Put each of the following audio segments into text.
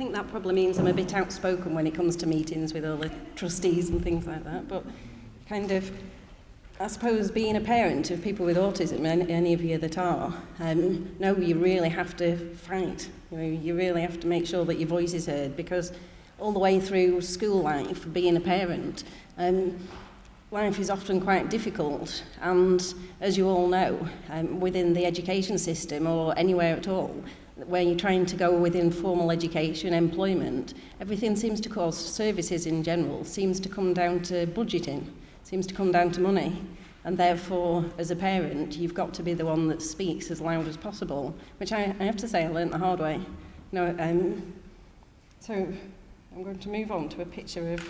think that probably means I'm a bit outspoken when it comes to meetings with all the trustees and things like that, but kind of, I suppose being a parent of people with autism, any of you that are, no, you really have to fight. You really have to make sure that your voice is heard, because all the way through school life, being a parent, life is often quite difficult, and as you all know, within the education system or anywhere at all, where you're trying to go within formal education, employment, everything seems to cause, services in general, seems to come down to budgeting, seems to come down to money, and therefore, as a parent, you've got to be the one that speaks as loud as possible, which I have to say I learnt the hard way. So I'm going to move on to a picture of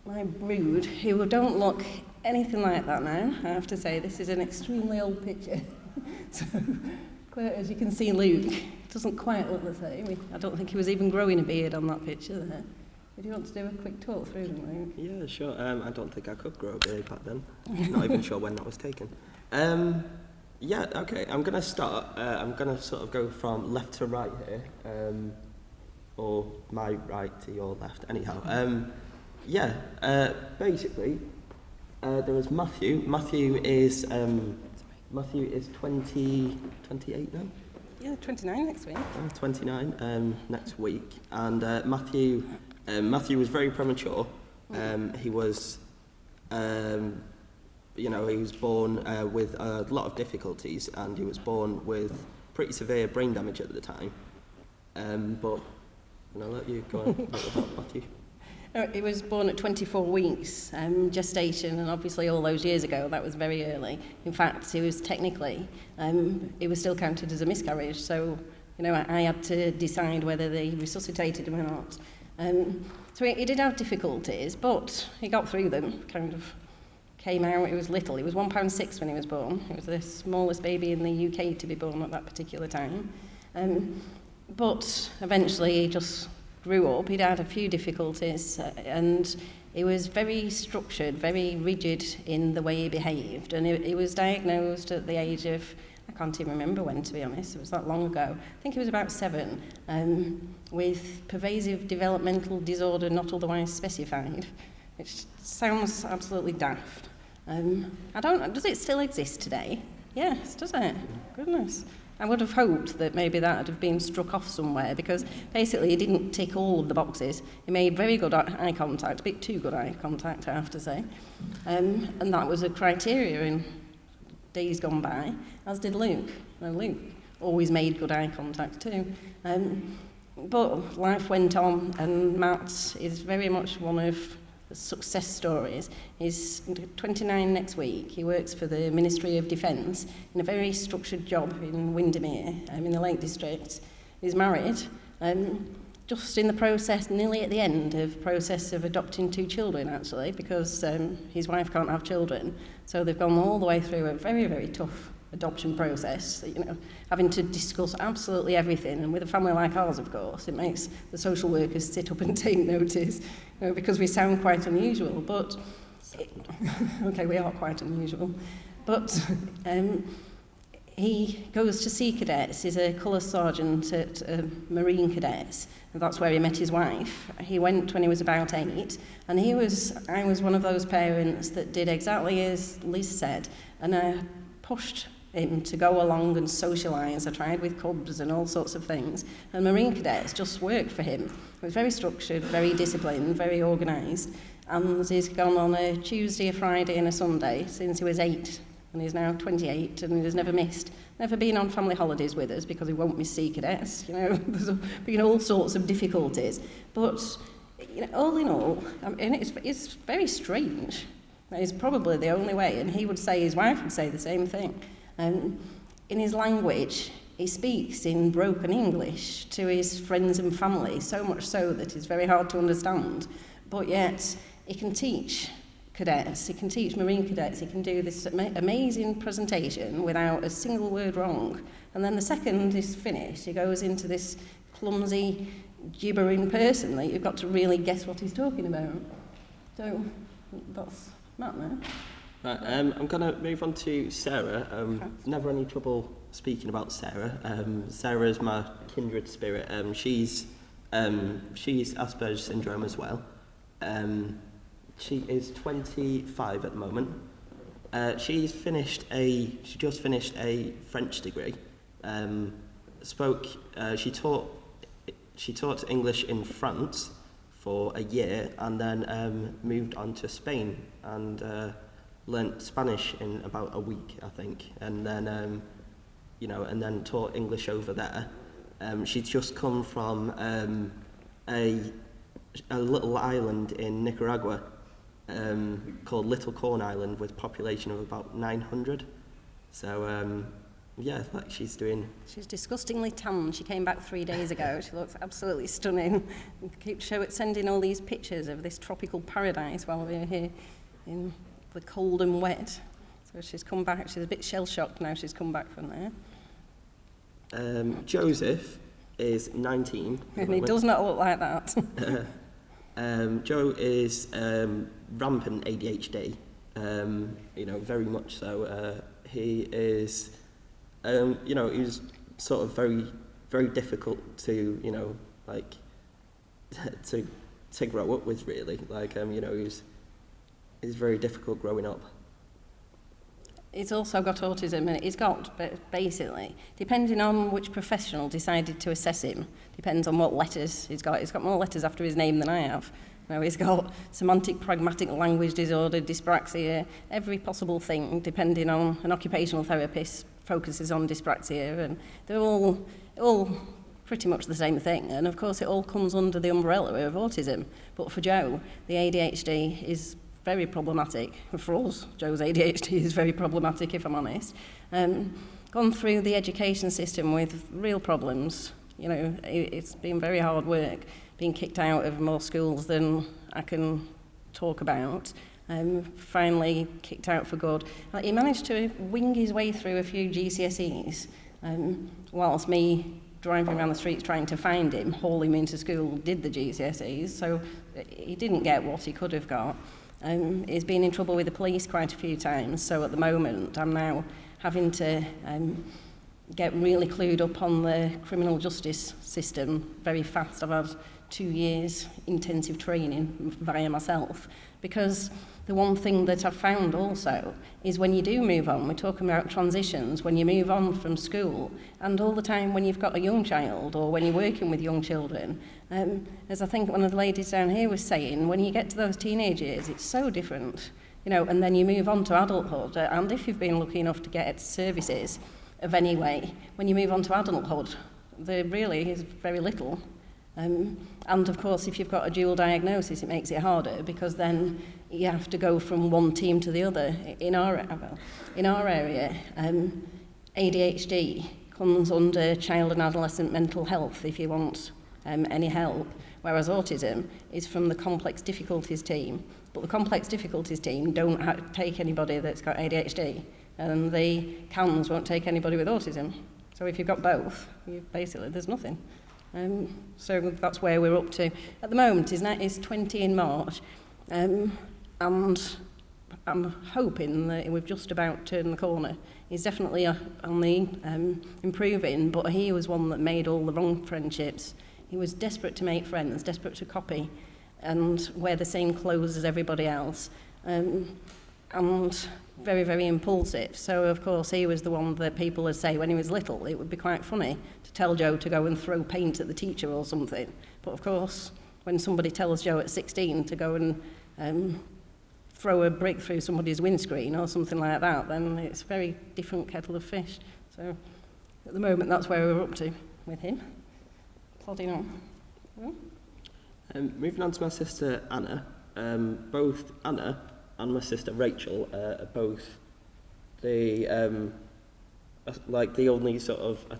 my brood, who don't look anything like that now. I have to say, this is an extremely old picture. So, as you can see, Luke doesn't quite look the same. I don't think he was even growing a beard on that picture there. Would you want to do a quick talk through them, Luke? Yeah, sure. I don't think I could grow a beard back then. Not even sure when that was taken. Yeah, okay, I'm going to start. I'm going to sort of go from left to right here, or my right to your left, anyhow. Basically, there was Matthew. Matthew is 28 now? Yeah, 29 next week. 29 next week. And Matthew was very premature. He was, he was born with a lot of difficulties, and he was born with pretty severe brain damage at the time. But I'll let you go on about Matthew. He was born at 24 weeks gestation, and obviously all those years ago that was very early. In fact, he was technically, it was still counted as a miscarriage, so I had to decide whether they resuscitated him or not. So he did have difficulties, but he got through them, kind of came out. He was little, he was £1.6 when he was born. He was the smallest baby in the UK to be born at that particular time. But eventually he just grew up. He'd had a few difficulties, and he was very structured, very rigid in the way he behaved, and he was diagnosed at the age of, I can't even remember when, to be honest, it was that long ago. I think he was about 7, with pervasive developmental disorder not otherwise specified, which sounds absolutely daft. I don't know, does it still exist today? Yes, does it? Goodness. I would have hoped that maybe that would have been struck off somewhere, because basically he didn't tick all of the boxes. He made very good eye contact, a bit too good eye contact, I have to say. And that was a criteria in days gone by, as did Luke. Luke always made good eye contact too. But life went on, and Matt is very much one of the success stories. He's 29 next week. He works for the Ministry of Defence in a very structured job in Windermere, in the Lake District. He's married, just in the process, nearly at the end of process of adopting 2 children, actually, because his wife can't have children. So they've gone all the way through a very, very tough adoption process, having to discuss absolutely everything. And with a family like ours, of course, it makes the social workers sit up and take notice, because we sound quite unusual. But okay, we are quite unusual. But he goes to Sea Cadets. He's a colour sergeant at Marine Cadets, and that's where he met his wife. He went when he was about 8, and I was one of those parents that did exactly as Liz said, and I pushed him to go along and socialise. I tried with clubs and all sorts of things, and Marine Cadets just worked for him. It was very structured, very disciplined, very organised, and he's gone on a Tuesday, a Friday and a Sunday since he was 8, and he's now 28, and he's never been on family holidays with us because he won't miss Sea Cadets. There's been all sorts of difficulties, but all in all, it's very strange. It's probably the only way, and he would say, his wife would say the same thing. In his language, he speaks in broken English to his friends and family, so much so that it's very hard to understand. But yet, he can teach cadets, he can teach Marine Cadets, he can do this amazing presentation without a single word wrong. And then the second is finished, he goes into this clumsy, gibbering person that you've got to really guess what he's talking about. So, that's Matt now. Right, I'm going to move on to Sarah. Never any trouble speaking about Sarah. Sarah is my kindred spirit. She's She's Asperger's syndrome as well. She is 25 at the moment. She just finished a French degree. She taught English in France for a year, and then moved on to Spain and learnt Spanish in about a week, I think, and then and then taught English over there. She's just come from a little island in Nicaragua called Little Corn Island, with a population of about 900. So she's doing. She's disgustingly tan. She came back 3 days ago. She looks absolutely stunning. We keep sending all these pictures of this tropical paradise while we're here in the cold and wet. So she's come back. She's a bit shell-shocked now she's come back from there. Joseph is 19. And he does not look like that. Joe is rampant ADHD, very much so. He is, he's sort of very, very difficult to, to grow up with, really. He's very difficult growing up. He's also got autism, and he's got, basically, depending on which professional decided to assess him, depends on what letters he's got. He's got more letters after his name than I have. He's got semantic pragmatic language disorder, dyspraxia, every possible thing, depending on an occupational therapist focuses on dyspraxia, and they're all pretty much the same thing. And of course, it all comes under the umbrella of autism. But for Joe, the ADHD is very problematic. For us, Joe's ADHD is very problematic, if I'm honest. Gone through the education system with real problems. It's been very hard work, being kicked out of more schools than I can talk about. Finally kicked out for good. He managed to wing his way through a few GCSEs, whilst me driving around the streets trying to find him, haul him into school, did the GCSEs, so he didn't get what he could have got. He's been in trouble with the police quite a few times, so at the moment I'm now having to get really clued up on the criminal justice system very fast. I've had 2 years intensive training via myself, because the one thing that I've found also is when you do move on, we're talking about transitions, when you move on from school, and all the time when you've got a young child or when you're working with young children, as I think one of the ladies down here was saying, when you get to those teenage years, it's so different, and then you move on to adulthood, and if you've been lucky enough to get services of any way, when you move on to adulthood, there really is very little. And of course, if you've got a dual diagnosis, it makes it harder, because then you have to go from one team to the other. In our area, ADHD comes under child and adolescent mental health if you want any help, whereas autism is from the complex difficulties team. But the complex difficulties team don't take anybody that's got ADHD, and the CAMS won't take anybody with autism. So if you've got both, there's nothing. So that's where we're up to. At the moment, he's 20 in March, and I'm hoping that we've just about turned the corner. He's definitely on the improving, but he was one that made all the wrong friendships. He was desperate to make friends, desperate to copy, and wear the same clothes as everybody else, and very, very impulsive. So, of course, he was the one that people would say when he was little, it would be quite funny to tell Joe to go and throw paint at the teacher or something. But, of course, when somebody tells Joe at 16 to go and throw a brick through somebody's windscreen or something like that, then it's a very different kettle of fish. So, at the moment, that's where we're up to with him. Plodding on. Moving on to my sister, Anna. Both Anna and my sister Rachel are both the only sort of, I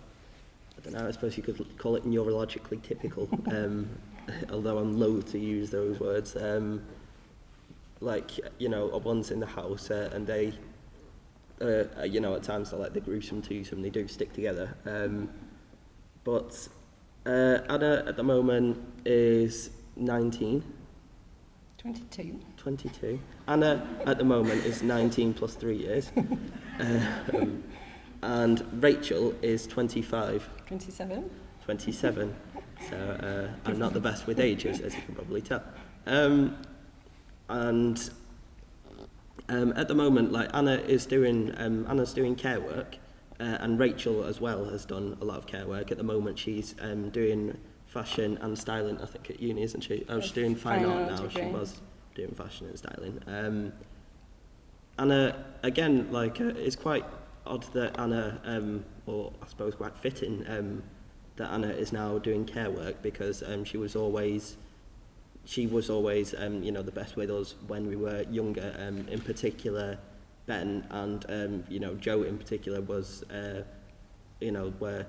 don't know, I suppose you could call it neurologically typical, although I'm loath to use those words. One's in the house and they, at times they're like the gruesome twosome, they do stick together. But Anna at the moment is 19. 22. Anna at the moment is 19 plus 3 years. And Rachel is 25. 27. So I'm not the best with ages, as you can probably tell. At the moment, like Anna's doing care work, and Rachel as well has done a lot of care work. At the moment, she's doing fashion and styling, I think, at uni, isn't she? Oh, she's doing fine art now. She was doing fashion and styling. Anna, again, like, it's quite odd that Anna, or I suppose quite fitting, that Anna is now doing care work, because she was always, you know, the best with us when we were younger. In particular, Ben and, you know, Joe in particular was, you know, were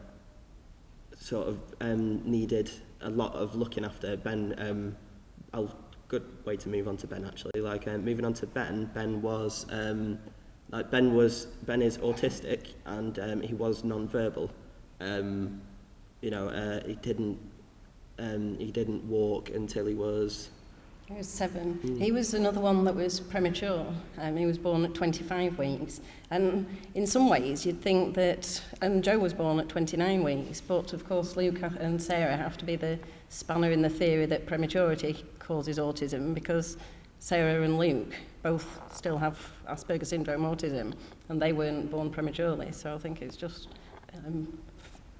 sort of needed a lot of looking after. Ben, good way to move on to Ben, actually. Like, moving on to Ben, Ben is autistic, and he was non-verbal. You know, he didn't walk until he was 7. He was another one that was premature. He was born at 25 weeks. And in some ways, you'd think that, and Joe was born at 29 weeks, but of course Luke and Sarah have to be the spanner in the theory that prematurity causes autism, because Sarah and Luke both still have Asperger's syndrome autism, and they weren't born prematurely. So I think it's just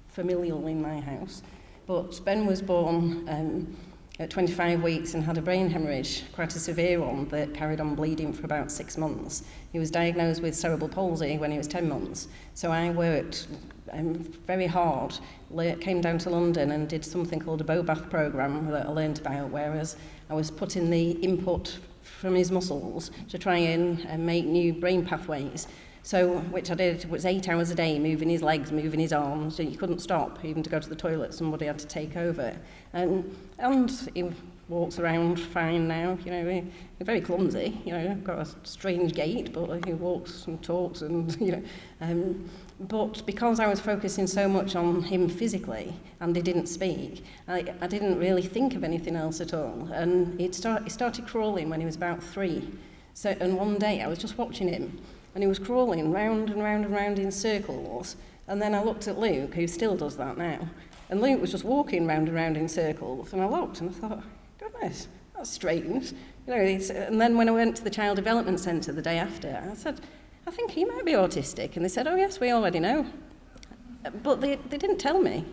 familial in my house. But Ben was born at 25 weeks and had a brain hemorrhage, quite a severe one, that carried on bleeding for about 6 months. He was diagnosed with cerebral palsy when he was 10 months. So I worked very hard, came down to London and did something called a BOBAth programme that I learned about, whereas I was putting the input from his muscles to try and make new brain pathways. So, which I did, was 8 hours a day, moving his legs, moving his arms, so you couldn't stop. Even to go to the toilet, somebody had to take over. And he walks around fine now, you know, he's very clumsy, you know, got a strange gait, but he walks and talks and, you know. But because I was focusing so much on him physically, and he didn't speak, I didn't really think of anything else at all. And he started crawling when he was about 3. So, and one day I was just watching him, and he was crawling round and round and round in circles. And then I looked at Luke, who still does that now. And Luke was just walking round and round in circles. And I looked and I thought, goodness, that's strange. You know, and then when I went to the Child Development Centre the day after, I said, I think he might be autistic. And they said, oh yes, we already know. But they didn't tell me.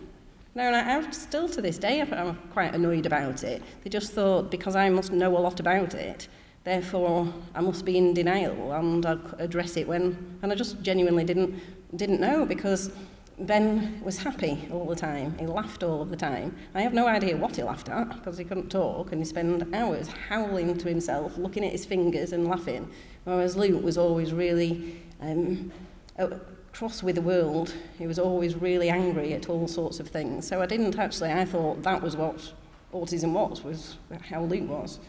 No, and I still to this day, I'm quite annoyed about it. They just thought, because I must know a lot about it, therefore, I must be in denial, and I'd address it when... And I just genuinely didn't know, because Ben was happy all the time. He laughed all of the time. I have no idea what he laughed at, because he couldn't talk, and he spent hours howling to himself, looking at his fingers and laughing, whereas Luke was always really cross with the world. He was always really angry at all sorts of things. So I thought that was what autism was how Luke was.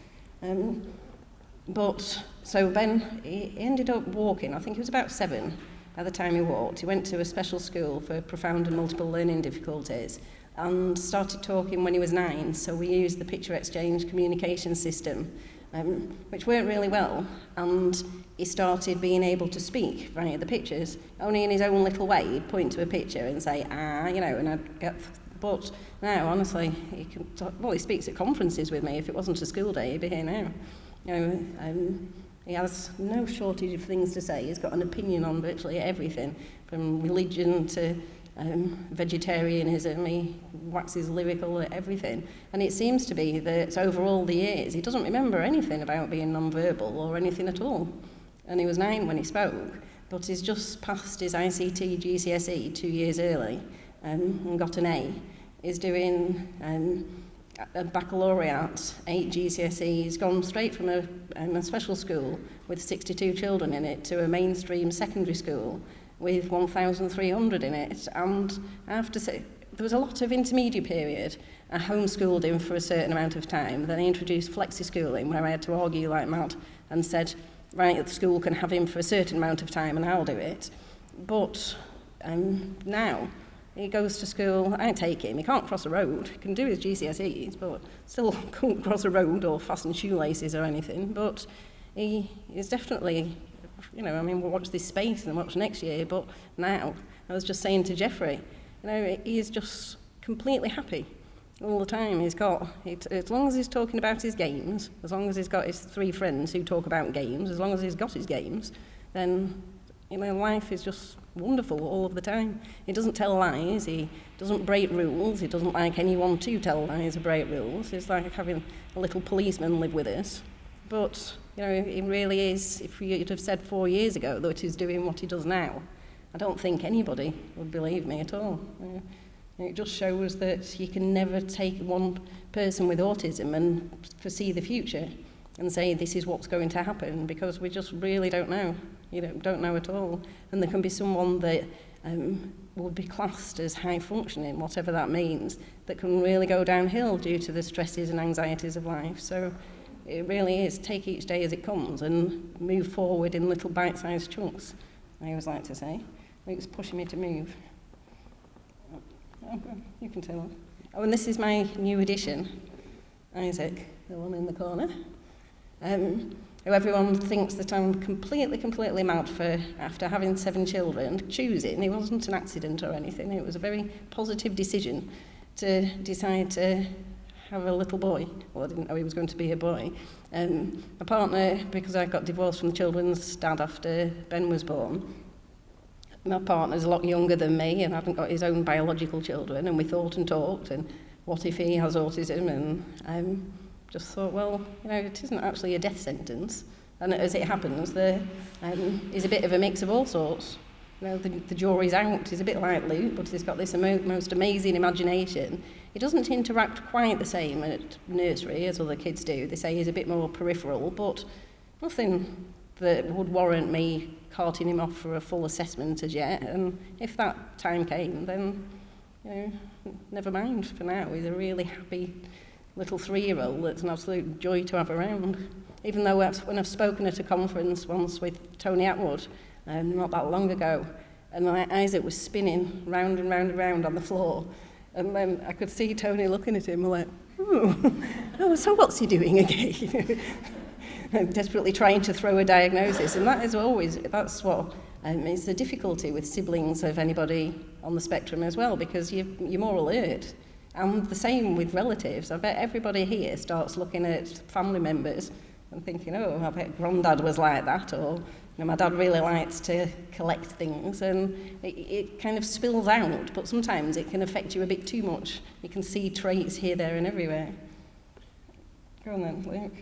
But, so Ben, he ended up walking, I think he was about 7 by the time he walked. He went to a special school for profound and multiple learning difficulties and started talking when he was 9, so we used the picture exchange communication system, which worked really well, and he started being able to speak via the pictures, only in his own little way. He'd point to a picture and say, you know, and I'd get... But now, honestly, he can talk, well, he speaks at conferences with me. If it wasn't a school day, he'd be here now. You know, he has no shortage of things to say. He's got an opinion on virtually everything, from religion to vegetarianism. He waxes lyrical at everything. And it seems to be that over all the years, he doesn't remember anything about being non-verbal or anything at all. And he was 9 when he spoke, but he's just passed his ICT GCSE 2 years early and got an A. He's doing... a baccalaureate, 8 GCSEs, gone straight from a special school with 62 children in it to a mainstream secondary school with 1,300 in it. And I have to say, there was a lot of intermediate period. I homeschooled him for a certain amount of time. Then I introduced flexi-schooling, where I had to argue like mad and said, right, the school can have him for a certain amount of time and I'll do it. But now, he goes to school, I take him, he can't cross a road, he can do his GCSEs, but still can't cross a road or fasten shoelaces or anything, but he is definitely, you know, I mean, we'll watch this space and watch next year, but now, I was just saying to Jeffrey, you know, he is just completely happy. all the time. He's got, as long as he's talking about his games, as long as he's got his 3 friends who talk about games, as long as he's got his games, then, life is just wonderful all of the time. He doesn't tell lies, he doesn't break rules, he doesn't like anyone to tell lies or break rules. It's like having a little policeman live with us. But, he really is, if you'd have said 4 years ago that he's doing what he does now, I don't think anybody would believe me at all. It just shows that you can never take one person with autism and foresee the future and say this is what's going to happen, because we just really don't know. Don't know at all. And there can be someone that would be classed as high functioning, whatever that means, that can really go downhill due to the stresses and anxieties of life. So it really is take each day as it comes and move forward in little bite-sized chunks, I always like to say. Luke's pushing me to move. Oh, you can tell. Oh, and this is my new addition, Isaac, the one in the corner. Who everyone thinks that I'm completely mad for, after having 7 children, choosing. It wasn't an accident or anything. It was a very positive decision to decide to have a little boy. Well, I didn't know he was going to be a boy. My partner, because I got divorced from the children's dad after Ben was born, my partner's a lot younger than me and hadn't got his own biological children, and we thought and talked, and what if he has autism? And just thought, well, it isn't actually a death sentence. And as it happens, there is a bit of a mix of all sorts. The jury's out. He's a bit like Luke, but he's got this most amazing imagination. He doesn't interact quite the same at nursery as other kids do. They say he's a bit more peripheral, but nothing that would warrant me carting him off for a full assessment as yet. And if that time came, then, never mind for now. He's a really happy little 3-year-old that's an absolute joy to have around. Even though when I've spoken at a conference once with Tony Atwood, not that long ago, and Isaac was spinning round and round and round on the floor, and then I could see Tony looking at him like, oh, so what's he doing again? I'm desperately trying to throw a diagnosis, and that's what is the difficulty with siblings of anybody on the spectrum as well, because you're more alert. And the same with relatives. I bet everybody here starts looking at family members and thinking, oh, I bet Grandad was like that, or my dad really likes to collect things, and it kind of spills out, but sometimes it can affect you a bit too much. You can see traits here, there and everywhere. Go on then, Luke.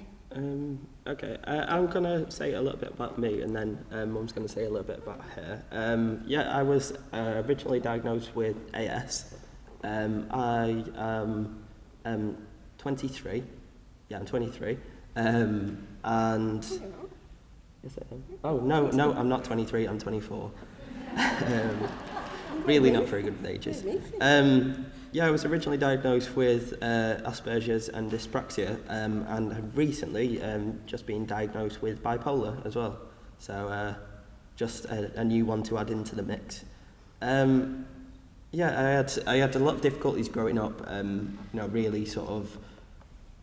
Okay, I'm going to say a little bit about me, and then Mum's going to say a little bit about her. I was originally diagnosed with AS. I am 23. Yeah, I'm 23. And yes, I am. Oh no, I'm not 23. I'm 24. Really not very good with ages. I was originally diagnosed with Asperger's and dyspraxia, and have recently just been diagnosed with bipolar as well. So just a new one to add into the mix. I had a lot of difficulties growing up. Really sort of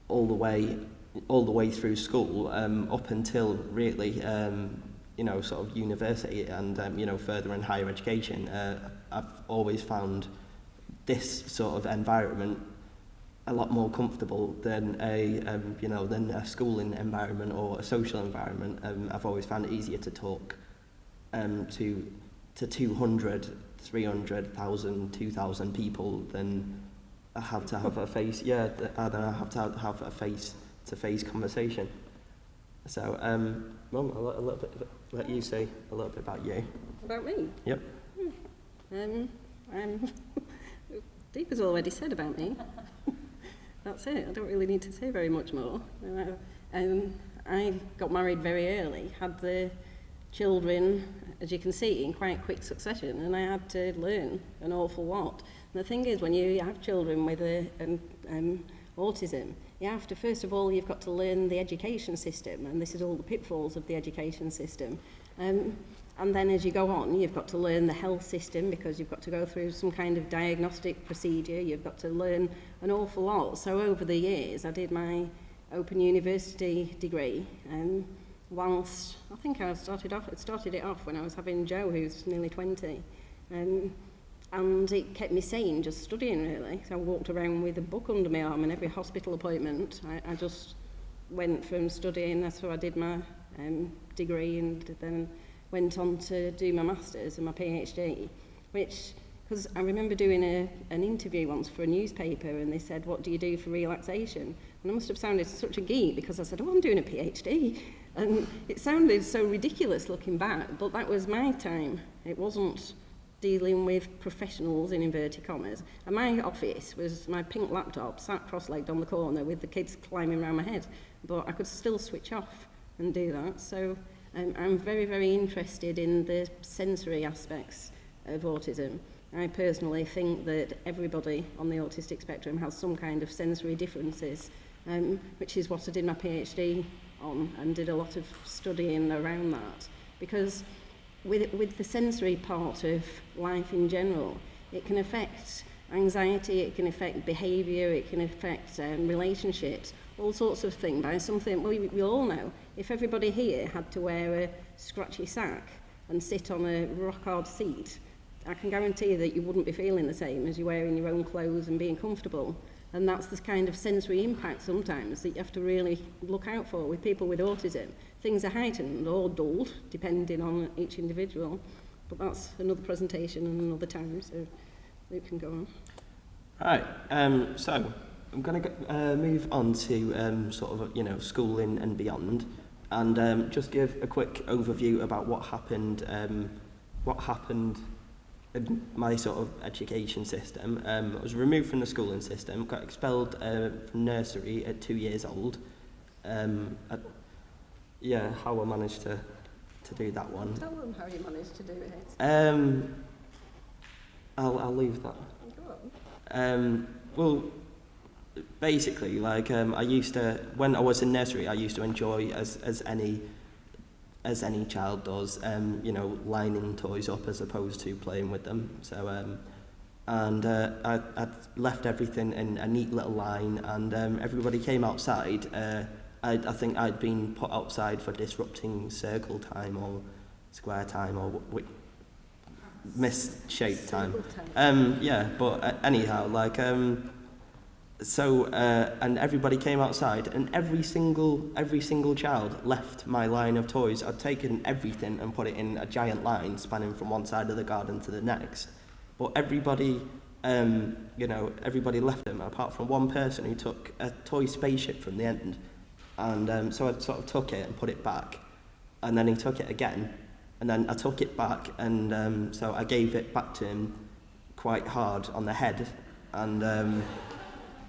all the way through school, up until really sort of university and further in higher education. I've always found this sort of environment a lot more comfortable than a schooling environment or a social environment. I've always found it easier to talk to 200, 300,000, 2,000 people than I have to have a face. Yeah, and I have to have a face-to-face conversation. So, Mum, let you say a little bit about you. About me? Yep. Deepa's already said about me. That's it. I don't really need to say very much more. I got married very early, had the children, as you can see, in quite quick succession, and I had to learn an awful lot. And the thing is, when you have children with autism, you have to, first of all, you've got to learn the education system, and this is all the pitfalls of the education system. And then as you go on, you've got to learn the health system, because you've got to go through some kind of diagnostic procedure. You've got to learn an awful lot. So over the years, I did my Open University degree, whilst I think I started it off when I was having Joe, who's nearly 20. and it kept me sane just studying, really. So I walked around with a book under my arm, and every hospital appointment, I just went from studying. That's where I did my degree, and then went on to do my master's and my PhD, which, because I remember doing an interview once for a newspaper, and they said, what do you do for relaxation? And I must have sounded such a geek, because I said, oh, I'm doing a PhD. And it sounded so ridiculous looking back, but that was my time. It wasn't dealing with professionals, in inverted commas. And my office was my pink laptop sat cross-legged on the corner with the kids climbing around my head. But I could still switch off and do that. So I'm very, very interested in the sensory aspects of autism. I personally think that everybody on the autistic spectrum has some kind of sensory differences, which is what I did my PhD on, and did a lot of studying around that. Because with the sensory part of life in general, it can affect anxiety, it can affect behaviour, it can affect relationships, all sorts of things. By something we all know, if everybody here had to wear a scratchy sack and sit on a rock-hard seat, I can guarantee that you wouldn't be feeling the same as you wearing your own clothes and being comfortable. And that's the kind of sensory impact sometimes that you have to really look out for with people with autism. Things are heightened or dulled, depending on each individual. But that's another presentation and another time, so Luke can go on. Right, so I'm going to move on to sort of, schooling and beyond, and just give a quick overview about what happened in my sort of education system. I was removed from the schooling system, got expelled from nursery at 2 years old. How I managed to do that one. Tell them how you managed to do it. I'll leave that. Go on. Well, basically, I used to, when I was in nursery, I used to enjoy, as any child does, lining toys up as opposed to playing with them. So, I'd left everything in a neat little line, and everybody came outside. I think I'd been put outside for disrupting circle time or square time or misshaped time. Anyhow, so and everybody came outside, and every single child left my line of toys. I'd taken everything and put it in a giant line spanning from one side of the garden to the next, but everybody left them apart from one person who took a toy spaceship from the end, and so I sort of took it and put it back, and then he took it again, and then I took it back, and so I gave it back to him quite hard on the head, and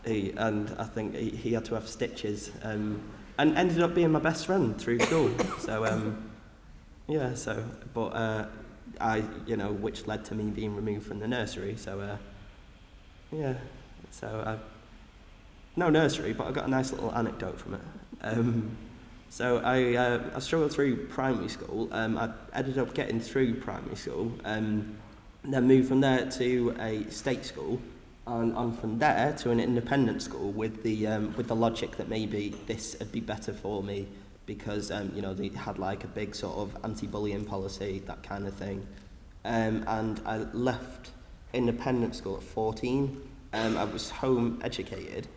I think he had to have stitches, and ended up being my best friend through school. So, which led to me being removed from the nursery. So, no nursery, but I got a nice little anecdote from it. So I struggled through primary school. I ended up getting through primary school, then moved from there to a state school. And from there to an independent school with the logic that maybe this would be better for me because they had a big sort of anti-bullying policy, that kind of thing. And I left independent school at 14. I was home educated.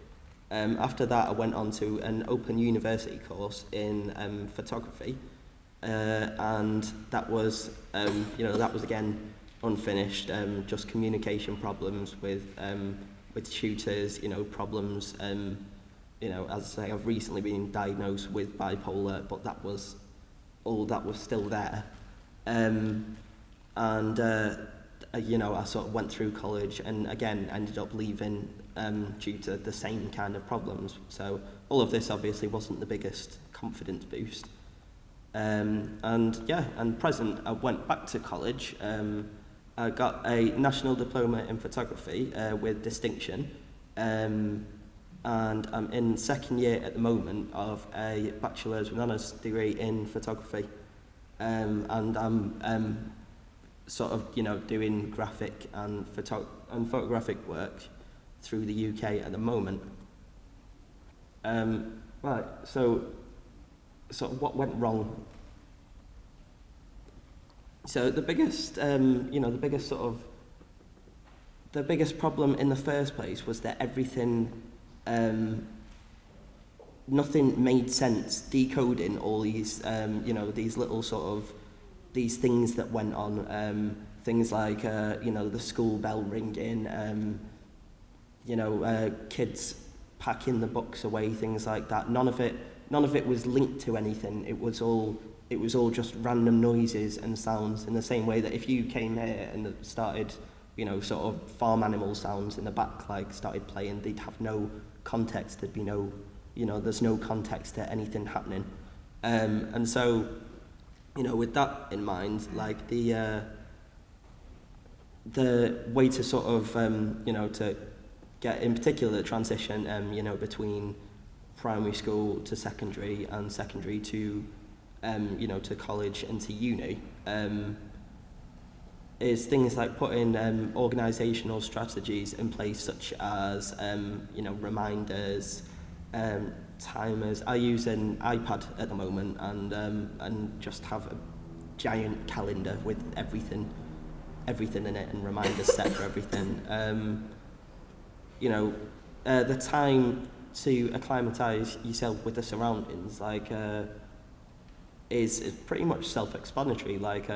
After that, I went on to an open university course in photography, and that was again unfinished, just communication problems with tutors, problems, as I say, I've recently been diagnosed with bipolar, but that was still there. I sort of went through college and again ended up leaving due to the same kind of problems. So all of this obviously wasn't the biggest confidence boost. And present, I went back to college. I got a national diploma in photography with distinction, and I'm in second year at the moment of a bachelor's with honours degree in photography, and I'm sort of doing graphic and photographic work through the UK at the moment. So what went wrong? So the biggest sort of the biggest problem in the first place was that everything, nothing made sense decoding all these, these little sort of, these things that went on, things like, the school bell ringing, kids packing the books away, things like that. None of it was linked to anything. It was all just random noises and sounds, in the same way that if you came here and started, sort of farm animal sounds in the back, like started playing, they'd have no context. There'd be no, there's no context to anything happening. And so, with that in mind, like the way to sort of, to get, in particular, the transition, between primary school to secondary and secondary to, to college and to uni, is things like putting organisational strategies in place, such as, reminders, timers. I use an iPad at the moment, and just have a giant calendar with everything in it, and reminders set for everything. The time to acclimatise yourself with the surroundings, like, is pretty much self-explanatory. Like,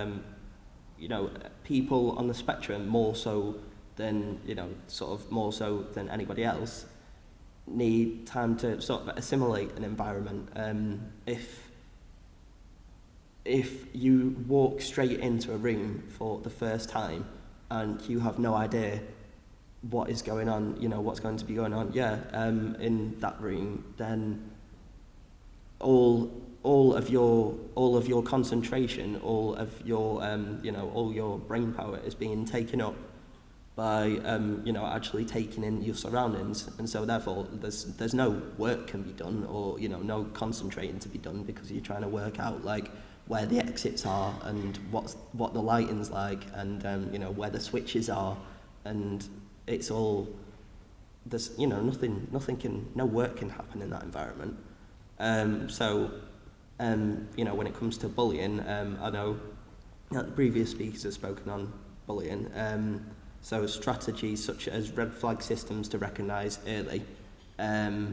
people on the spectrum, more so than, more so than anybody else, need time to sort of assimilate an environment. If you walk straight into a room for the first time and you have no idea what is going on, what's going to be going on, in that room, then all of your concentration, all of your all your brain power is being taken up by actually taking in your surroundings, and so therefore there's no work can be done, or no concentrating to be done, because you're trying to work out like where the exits are, and what the lighting's like, and where the switches are, and it's all, there's no work can happen in that environment. When it comes to bullying, I know the previous speakers have spoken on bullying, so strategies such as red flag systems to recognise early, like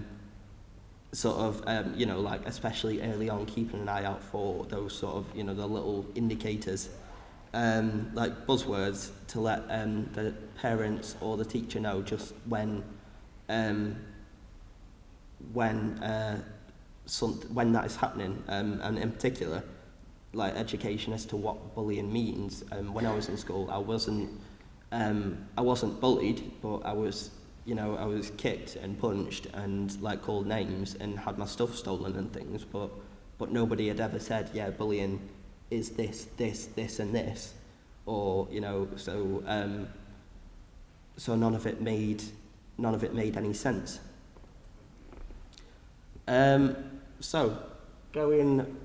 especially early on, keeping an eye out for those sort of, the little indicators, like buzzwords, to let the parents or the teacher know just when that is happening, and in particular, like education as to what bullying means. When I was in school, I wasn't bullied, but I was kicked and punched and like called names and had my stuff stolen and things, but nobody had ever said, yeah, bullying is this, and this, or so none of it made any sense. So going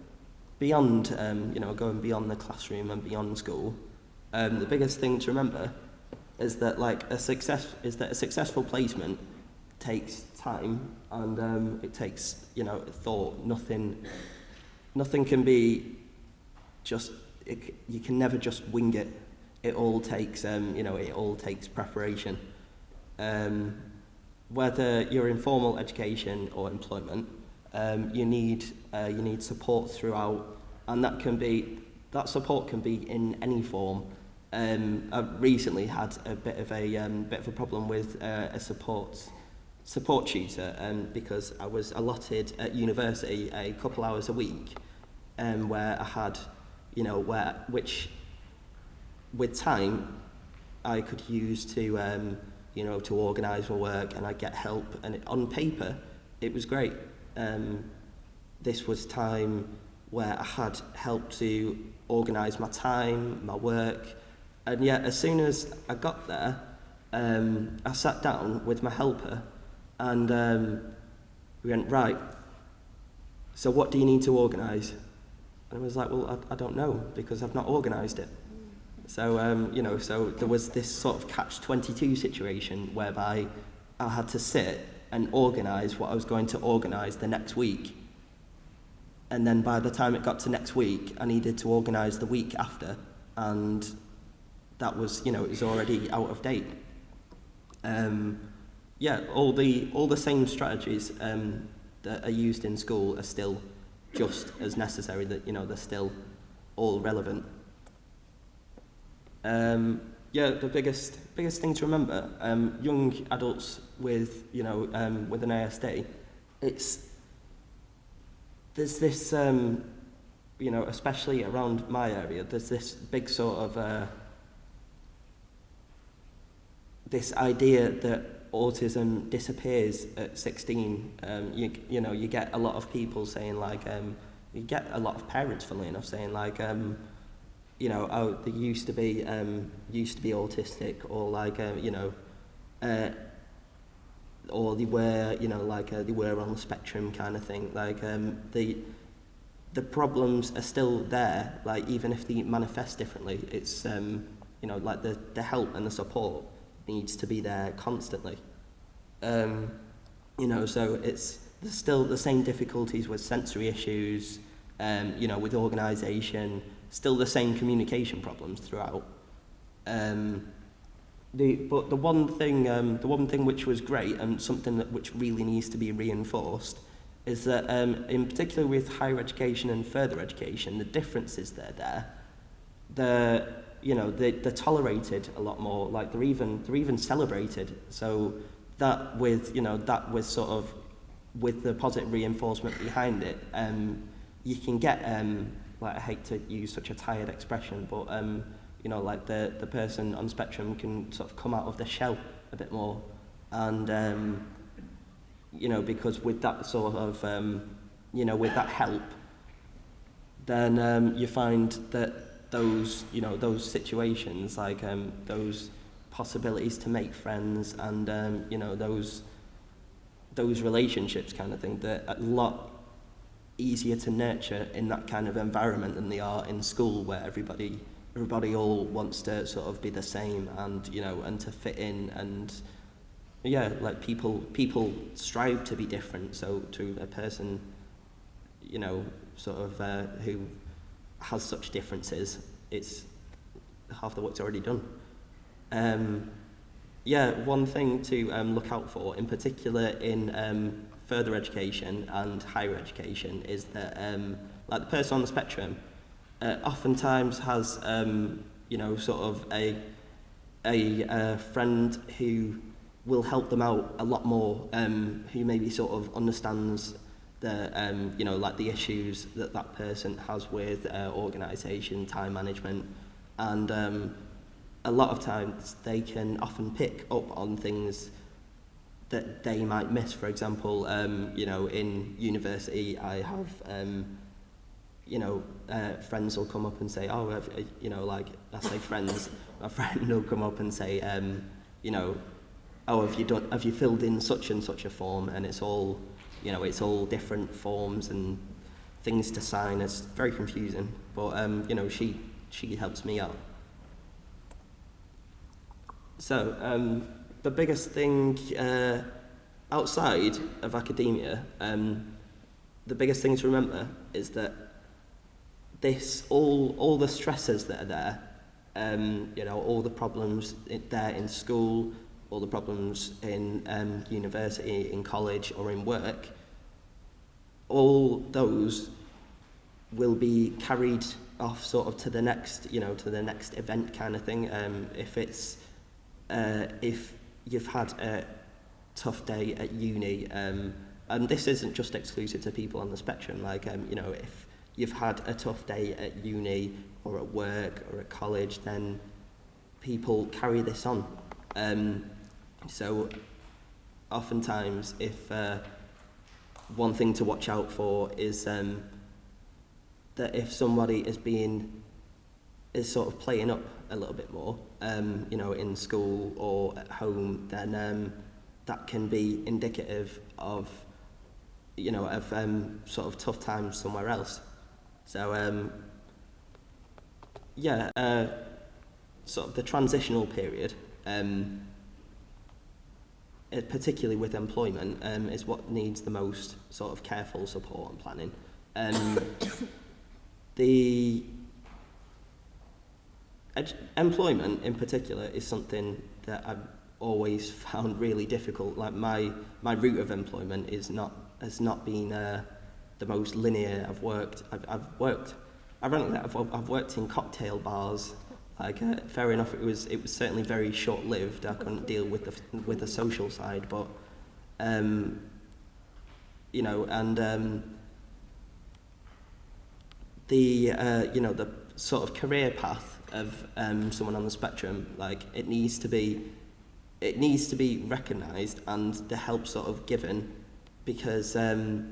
beyond the classroom and beyond school, the biggest thing to remember is that a successful placement takes time, and it takes thought. Nothing can be just, you can never just wing it. It all takes preparation. Whether you're in formal education or employment, you need support throughout, and that support can be in any form. I've recently had a bit of a problem with a support tutor, because I was allotted at university a couple hours a week, where I had, which with time I could use to to organise my work, and I get help, and on paper it was great. This was time where I had help to organise my time, my work, and yet as soon as I got there, I sat down with my helper, and we went, right, so what do you need to organise? And I was like, well, I don't know, because I've not organised it. So, so there was this sort of catch-22 situation whereby I had to sit and organise what I was going to organise the next week. And then by the time it got to next week, I needed to organise the week after, and that was, it was already out of date. Yeah, all the same strategies that are used in school are still just as necessary. That they're still all relevant. Yeah, the biggest thing to remember, young adults with with an ASD, there's this especially around my area, there's this big sort of this idea that autism disappears at 16. You get a lot of people saying you get a lot of parents, funnily enough, saying oh, they used to be autistic, or or they were, they were on the spectrum kind of thing. The problems are still there, even if they manifest differently. It's the help and the support needs to be there constantly. So there's still the same difficulties with sensory issues, with organisation, still the same communication problems throughout. But the one thing which was great, and something which really needs to be reinforced, is that in particular with higher education and further education, the differences that are there, they're tolerated a lot more. They're even celebrated. So that with sort of with the positive reinforcement behind it, you can get I hate to use such a tired expression, but the person on spectrum can sort of come out of the shell a bit more, and because with that sort of with that help, then you find that those situations, those possibilities to make friends, and those relationships kind of thing, they're a lot easier to nurture in that kind of environment than they are in school, where everybody all wants to sort of be the same, and and to fit in, and people strive to be different. So to a person sort of who has such differences, it's half the work's already done. One thing to look out for, in particular in further education and higher education, is that the person on the spectrum oftentimes has sort of a friend who will help them out a lot more, who maybe sort of understands the the issues that person has with organisation, time management, and a lot of times they can often pick up on things that they might miss. For example, in university, I have friends will come up and say, oh, I say friends, a friend will come up and say, oh, have you filled in such and such a form, and it's all different forms and things to sign. It's very confusing, but she helps me out. So the biggest thing outside of academia, the biggest thing to remember is that all the stresses that are there, all the problems there in school, all the problems in university, in college, or in work, all those will be carried off sort of to the next event kind of thing. If you've had a tough day at uni, and this isn't just exclusive to people on the spectrum, if you've had a tough day at uni or at work or at college, then people carry this on. So oftentimes, if one thing to watch out for is that if somebody is sort of playing up a little bit more, in school or at home, then that can be indicative of sort of tough times somewhere else. So sort of the transitional period, particularly with employment, is what needs the most sort of careful support and planning. The employment in particular is something that always found really difficult. Like my route of employment has not been the most linear. I've worked in cocktail bars. Like fair enough, it was certainly very short lived. I couldn't deal with the social side, but you know, and the sort of career path of someone on the spectrum, like it needs to be recognised and the help sort of given, because they're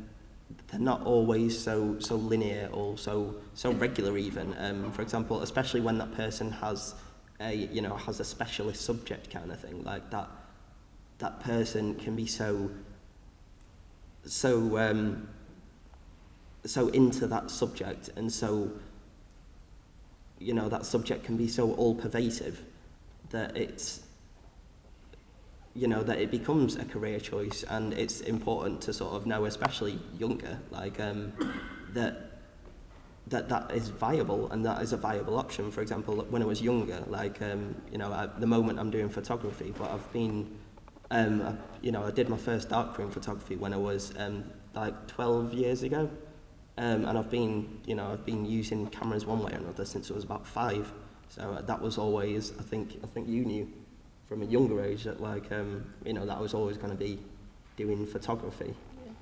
not always so linear or so regular even. For example, especially when that person has a specialist subject kind of thing, like that person can be so into that subject, and so that subject can be so all pervasive that that it becomes a career choice. And it's important to sort of know, especially younger, like that is viable, and that is a viable option. For example, when I was younger, like at the moment I'm doing photography, but I've been I did my first darkroom photography when I was like 12 years ago, and I've been using cameras one way or another since I was about 5. So that was always, I think you knew from a younger age that that I was always going to be doing photography,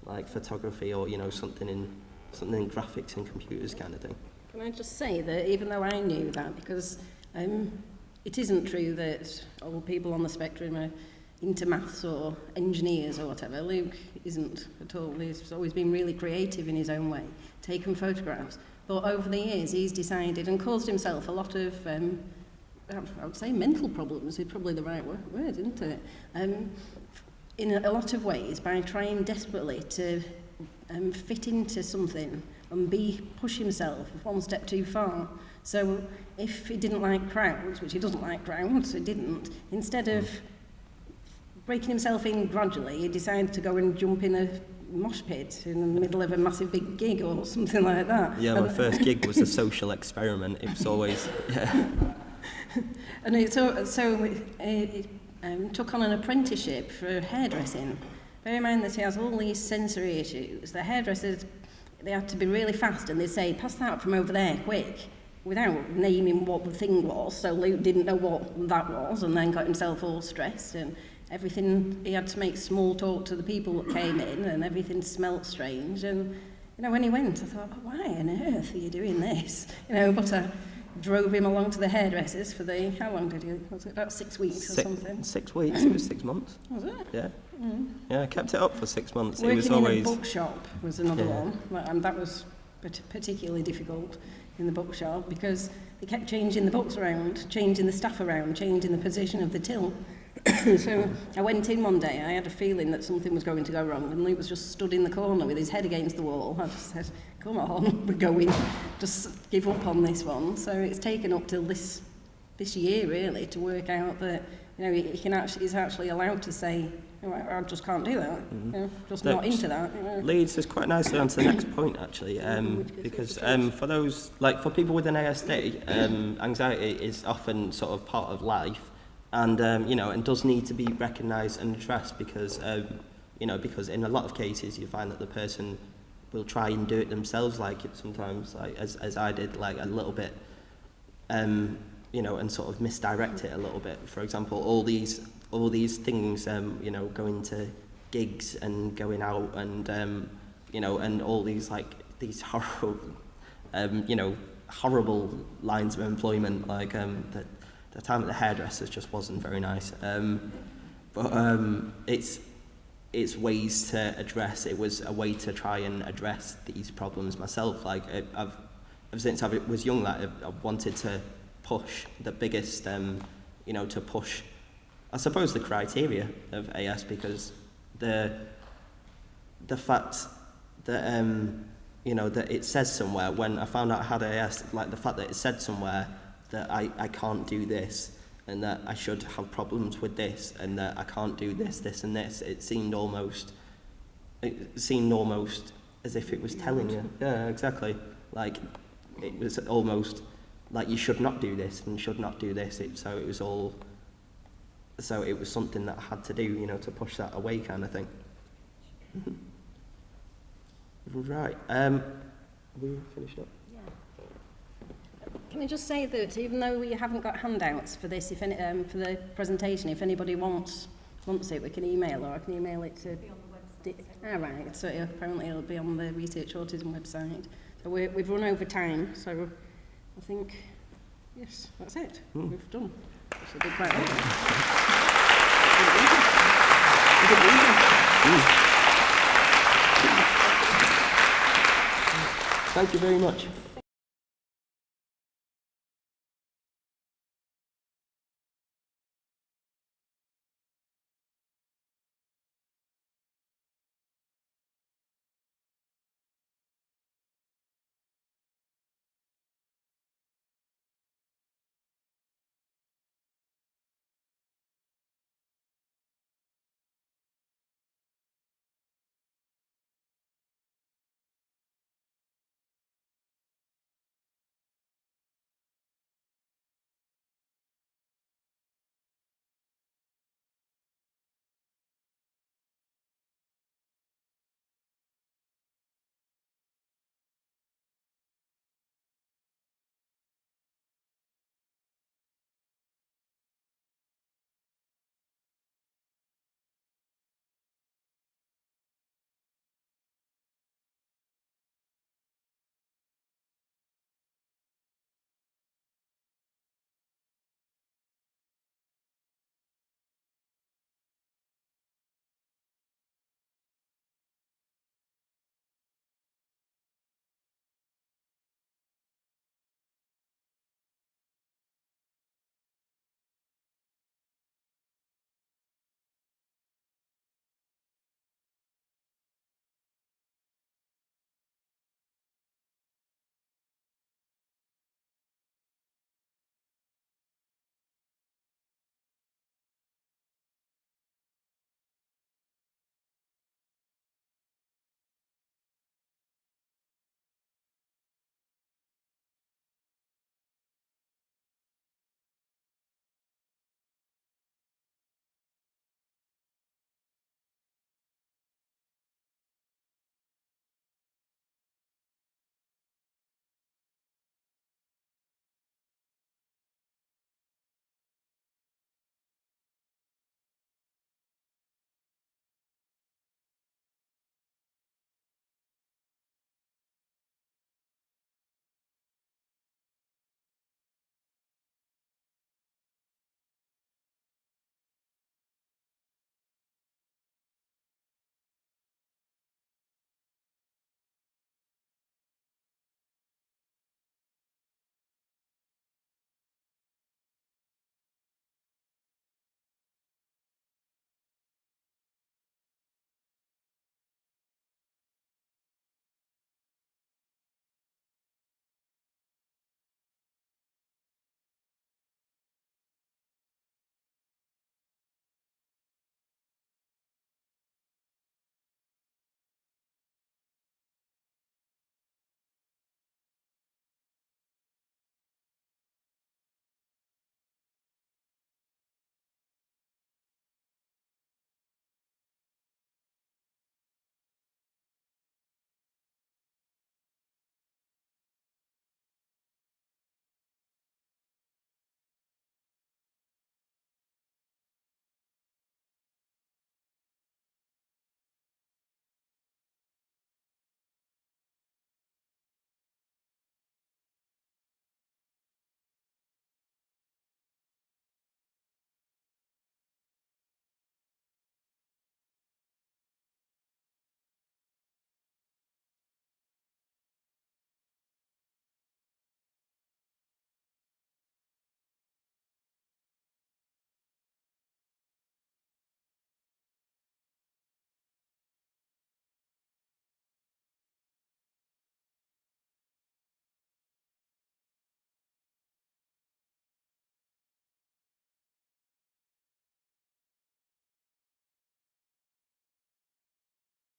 like photography or something in graphics and computers kind of thing. Can I just say that even though I knew that, because it isn't true that all people on the spectrum are into maths or engineers or whatever. Luke isn't at all. He's always been really creative in his own way, taken photographs. But over the years, he's decided and caused himself a lot of, I would say mental problems is probably the right word, isn't it? In a lot of ways, by trying desperately to fit into something and push himself one step too far. So if he didn't like crowds, which he doesn't like crowds, so he didn't, instead of breaking himself in gradually, he decided to go and jump in a mosh pit in the middle of a massive big gig or something like that. Yeah, my first gig was a social experiment. It was always, yeah. And it took on an apprenticeship for hairdressing. Bear in mind that he has all these sensory issues. The hairdressers, they had to be really fast, and they'd say, pass that from over there, quick, without naming what the thing was. So Luke didn't know what that was, and then got himself all stressed, and everything, he had to make small talk to the people that came in, and everything smelt strange. And when he went, I thought, why on earth are you doing this? But I drove him along to the hairdressers for how long did he, was it about 6 weeks or something? 6 weeks, it was 6 months. Was it? Yeah. Mm. Yeah, I kept it up for 6 months. Working it was always... in a bookshop was another one, and that was particularly difficult in the bookshop, because they kept changing the books around, changing the staff around, changing the position of the till. So I went in one day, I had a feeling that something was going to go wrong, and Luke was just stood in the corner with his head against the wall. I just said, come on, we're going, just give up on this one. So it's taken up till this year really to work out that he's actually allowed to say, I just can't do that, just not into that. Leads us quite nicely on to the next point actually, because for those, like for people with an ASD, anxiety is often sort of part of life. And and does need to be recognised and addressed, because because in a lot of cases you find that the person will try and do it themselves, like it sometimes, like as I did, like a little bit, and sort of misdirect it a little bit. For example, all these things, going to gigs and going out, and and all these these horrible, horrible lines of employment, like that. The time at the hairdressers just wasn't very nice, but it's ways to address. It was a way to try and address these problems myself. Like ever since I was young, I wanted to push the biggest, to push, I suppose, the criteria of AS, because the fact that that it says somewhere, when I found out I had AS, like the fact that it said somewhere that I can't do this, and that I should have problems with this, and that I can't do this, this and this. It seemed almost as if it was telling you. Yeah, exactly. Like, it was almost like you should not do this and should not do this. So it was all So it was something that I had to do, you know, to push that away kind of thing. Right. We finished up? Can I just say that even though we haven't got handouts for this, if any, for the presentation, if anybody wants it, we can email, or I can email it to... Right, so apparently it'll be on the Research Autism website. So we've run over time, so I think, yes, that's it. We've done. Should be quite well. Thank you very much.